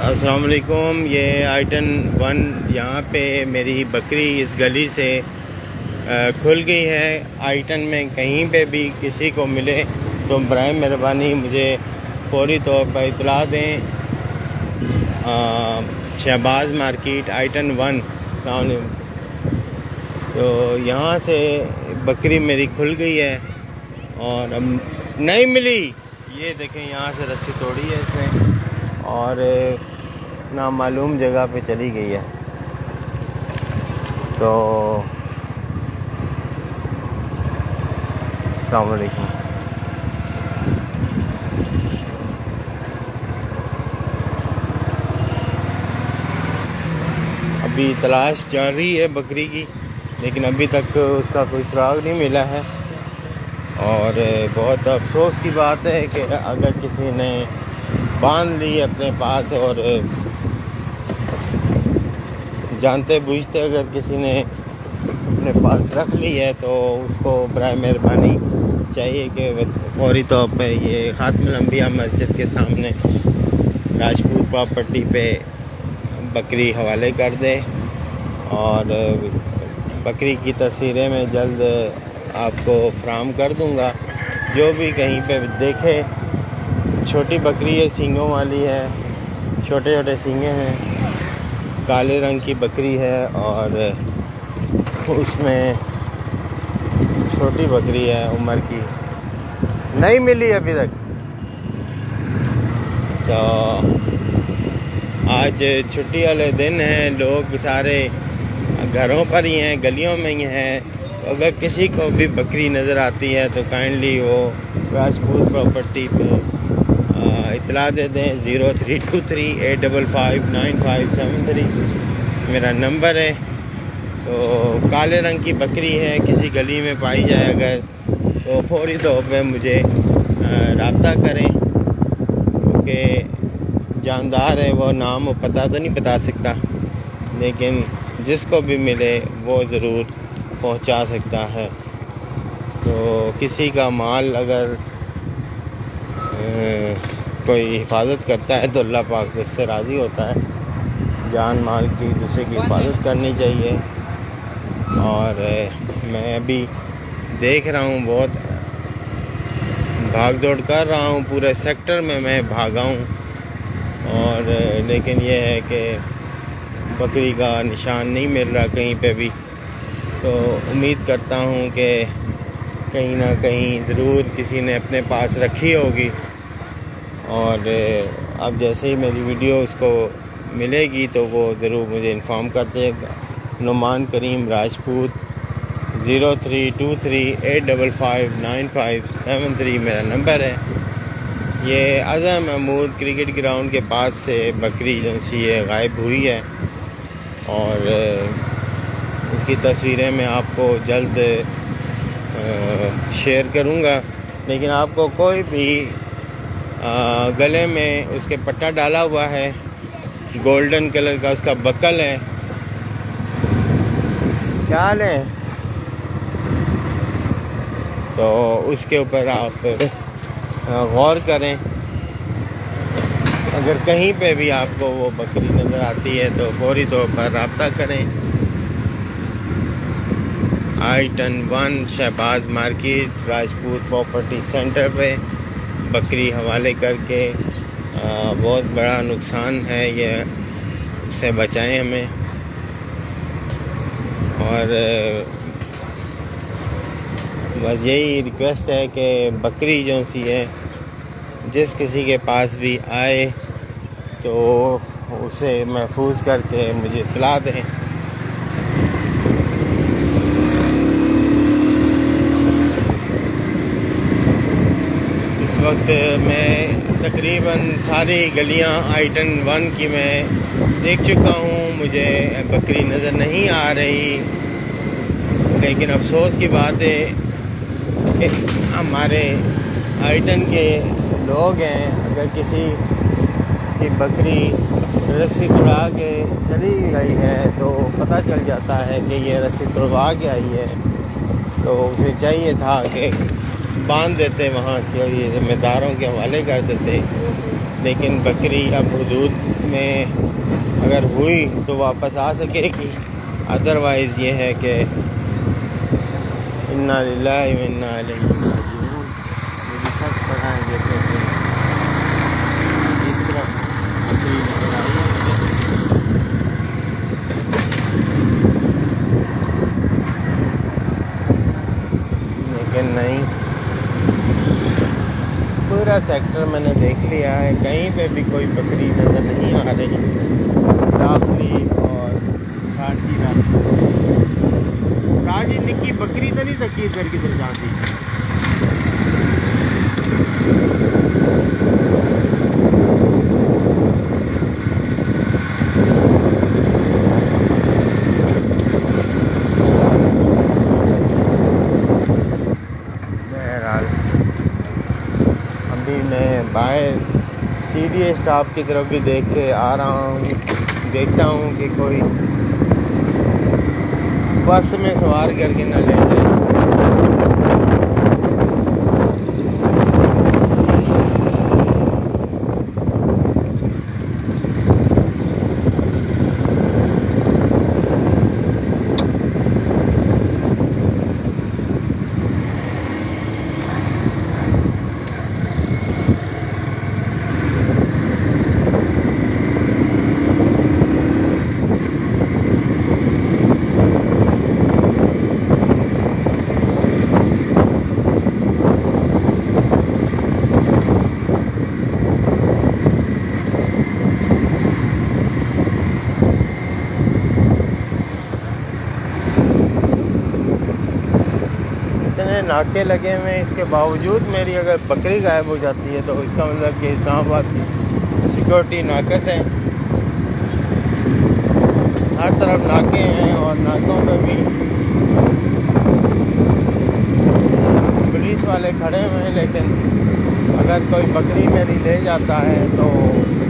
अस्सलाम वालेकुम। ये आइटन 1 यहाँ पे मेरी बकरी इस गली से खुल गई है। आइटन में कहीं पे भी किसी को मिले तो बराए मेहरबानी मुझे फौरी तौर पर इतला दें। शहबाज मार्केट आइटन 1। तो यहाँ से बकरी मेरी खुल गई है और अब नहीं मिली। ये देखें, यहाँ से रस्सी तोड़ी है इसने और नामालूम जगह पे चली गई है। तो अस्सलाम वालेकुम। अभी तलाश जारी है बकरी की, लेकिन अभी तक उसका कोई सुराग नहीं मिला है। और बहुत अफसोस की बात है कि अगर किसी ने बांध ली अपने पास और जानते बूझते अगर किसी ने अपने पास रख ली है तो उसको बराए मेहरबानी चाहिए कि फौरी तौर पे ये खातमुल अंबिया मस्जिद के सामने राजपूत प्रॉपर्टी पे बकरी हवाले कर दे। और बकरी की तस्वीरें मैं जल्द आपको फराहम कर दूंगा। जो भी कहीं पे देखे, छोटी बकरी है, सींगों वाली है, छोटे छोटे सींगे हैं, काले रंग की बकरी है और उसमें छोटी बकरी है उम्र की, नहीं मिली अभी तक। तो आज छुट्टी वाले दिन हैं, लोग सारे घरों पर ही हैं, गलियों में ही हैं। तो अगर किसी को भी बकरी नज़र आती है तो काइंडली वो राजपूत प्रॉपर्टी पे इतला दे दें। 0323855953 मेरा नंबर है। तो काले रंग की बकरी है, किसी गली में पाई जाए अगर तो फौरी तौर पे मुझे रब्ता करें, क्योंकि जानदार है वो, नाम और पता तो नहीं बता सकता, लेकिन जिसको भी मिले वो ज़रूर पहुंचा सकता है। तो किसी का माल अगर कोई हिफाजत करता है तो अल्लाह पाक उससे राज़ी होता है। जान माल की दूसरे की हिफाजत करनी चाहिए। और मैं अभी देख रहा हूँ, बहुत भाग दौड़ कर रहा हूँ, पूरे सेक्टर में मैं भागा हूँ और लेकिन ये है कि बकरी का निशान नहीं मिल रहा कहीं पे भी। तो उम्मीद करता हूँ कि कहीं ना कहीं ज़रूर किसी ने अपने पास रखी होगी। और अब जैसे ही मेरी वीडियो उसको मिलेगी तो वो ज़रूर मुझे इन्फॉर्म कर देगा। नुमान करीम राजपूत 0323855953 मेरा नंबर है। ये अज़हर महमूद क्रिकेट ग्राउंड के पास से बकरी जो सी है गायब हुई है और उसकी तस्वीरें मैं आपको जल्द शेयर करूंगा। लेकिन आपको कोई भी गले में उसके पट्टा डाला हुआ है, गोल्डन कलर का उसका बकल है, क्या हाल है, तो उसके ऊपर आप गौर करें। अगर कहीं पे भी आपको वो बकरी नज़र आती है तो फौरी तौर पर रब्ता करें। Item 1 Shahbaz market Rajput property centre पे बकरी हवाले करके बहुत बड़ा नुकसान है, ये इससे बचाएं हमें। और बस यही रिक्वेस्ट है कि बकरी जो सी है जिस किसी के पास भी आए तो उसे महफूज करके मुझे इत्तला दें। इस वक्त मैं तकरीबन सारी गलियां आइटन 1 की मैं देख चुका हूं, मुझे बकरी नज़र नहीं आ रही। लेकिन अफसोस की बात है कि हमारे आइटन के लोग हैं, अगर किसी की बकरी रस्सी तुड़ा के चली गई है तो पता चल जाता है कि ये रस्सी तुड़वा के आई है, तो उसे चाहिए था कि बांध देते, वहाँ के ये जिम्मेदारों के हवाले कर देते। लेकिन बकरी अब हुदूद में अगर हुई तो वापस आ सकेगी, अदरवाइज़ ये है कि इन्ना लिल्लाहि व इन्ना इलैहि राजिऊन। मेरी छत पर आए जैसे इस तरफ बकरी नजर आई है मुझे, लेकिन नहीं, पूरा सेक्टर मैंने देख लिया है, कहीं पे भी कोई बकरी नज़र नहीं आ रही। दाखली और घाटी राजी निक्की बकरी तो नहीं सकी इधर किधर जाती। बहरहाल अभी मैं बाहर सीडी स्टॉप की तरफ भी देख के आ रहा हूँ, देखता हूँ कि कोई बस में सवार करके ना ले जाए। नाके लगे हुए हैं, इसके बावजूद मेरी अगर बकरी गायब हो जाती है तो इसका मतलब कि इस्लामाबाद की सिक्योरिटी नाकस है। हर तरफ नाके हैं और नाकों पे भी पुलिस वाले खड़े हुए हैं, लेकिन अगर कोई बकरी मेरी ले जाता है तो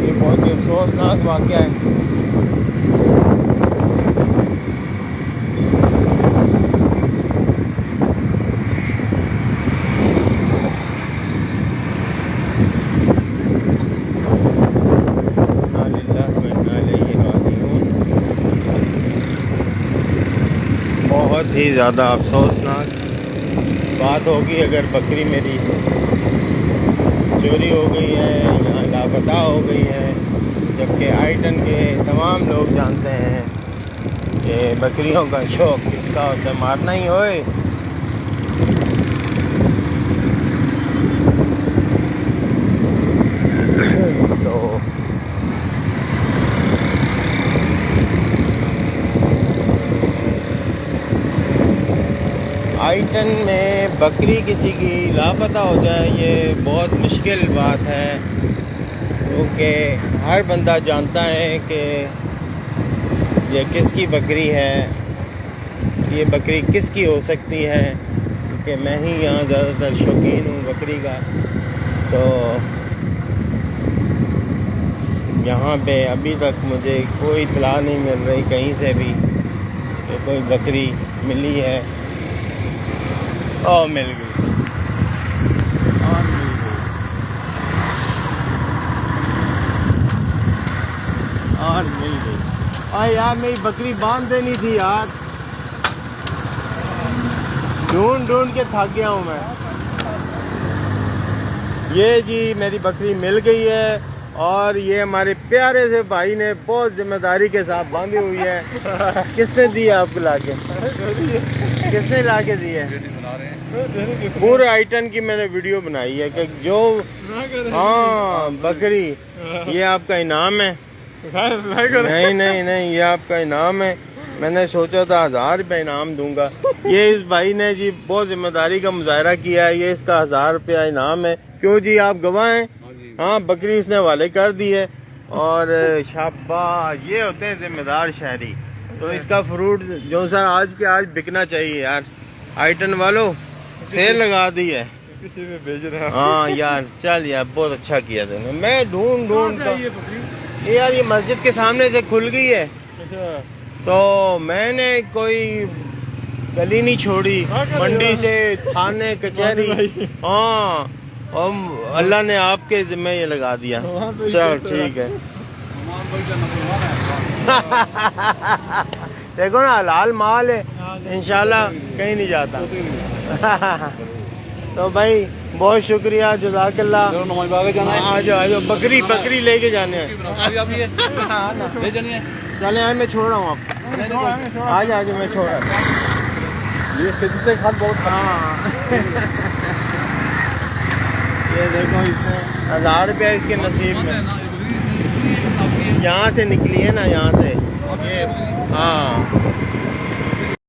ये बहुत ही अफसोसनाक वाक़या है। बहुत ही ज़्यादा अफसोसनाक बात होगी अगर बकरी मेरी चोरी हो गई है या लापता हो गई है, जबकि आइटन के तमाम लोग जानते हैं कि बकरियों का शौक किसका होता है, मारना ही होए। तो आइटन में बकरी किसी की लापता हो जाए ये बहुत मुश्किल बात है, क्योंकि हर बंदा जानता है कि ये किसकी बकरी है, ये बकरी किसकी हो सकती है, क्योंकि मैं ही यहाँ ज़्यादातर शौकीन हूँ बकरी का। तो यहाँ पे अभी तक मुझे कोई इत्तला नहीं मिल रही कहीं से भी कि कोई बकरी मिली है। और मिल गई, और मिल गई, और मिल गई। और यार मेरी बकरी बांध देनी थी यार, ढूंढ ढूंढ के थक गया हूँ मैं। ये जी मेरी बकरी मिल गई है और ये हमारे प्यारे से भाई ने बहुत जिम्मेदारी के साथ बांधी हुई है। किसने दी है आपको लाके? किसने लाके दी है? पूरे आइटन की मैंने वीडियो बनाई है कि जो हाँ बकरी ये आपका इनाम है। नहीं नहीं नहीं, ये आपका इनाम है। मैंने सोचा था 1000 रुपये इनाम दूंगा। ये इस भाई ने जी बहुत जिम्मेदारी का मुजाहरा किया है, ये इसका 1000 रुपया इनाम है। क्यों जी, आप गवाह हैं? हाँ, बकरी इसने हवाले कर दी है। और शाबाश, ये होते हैं जिम्मेदार शहरी। तो इसका फ्रूट जो सर आज के आज बिकना चाहिए यार। आइटन वालों सेल लगा दी है, किसी में भेज रहे हैं। हाँ यार, चल यार, बहुत अच्छा किया तूने। मैं ढूंढ ये यार, ये मस्जिद के सामने से खुल गई है, तो मैंने कोई गली नहीं छोड़ी, मंडी से थाने कचहरी, हाँ और अल्लाह ने आपके जिम्मे ये लगा दिया। चलो ठीक है। देखो ना हलाल माल है, इंशाल्लाह कहीं नहीं जाता। तो भाई बहुत शुक्रिया, जज़ाकल्लाह। आ जाओ बकरी बकरी लेके जाने हैं। चले आए, मैं छोड़ रहा हूँ आप। आज आज मैं छोड़ रहा हूँ। ये खिदमत खाद बहुत। हाँ ये देखो, इससे 1000 रुपया इसके नसीब में। यहाँ से निकली है ना, यहाँ से ये। हाँ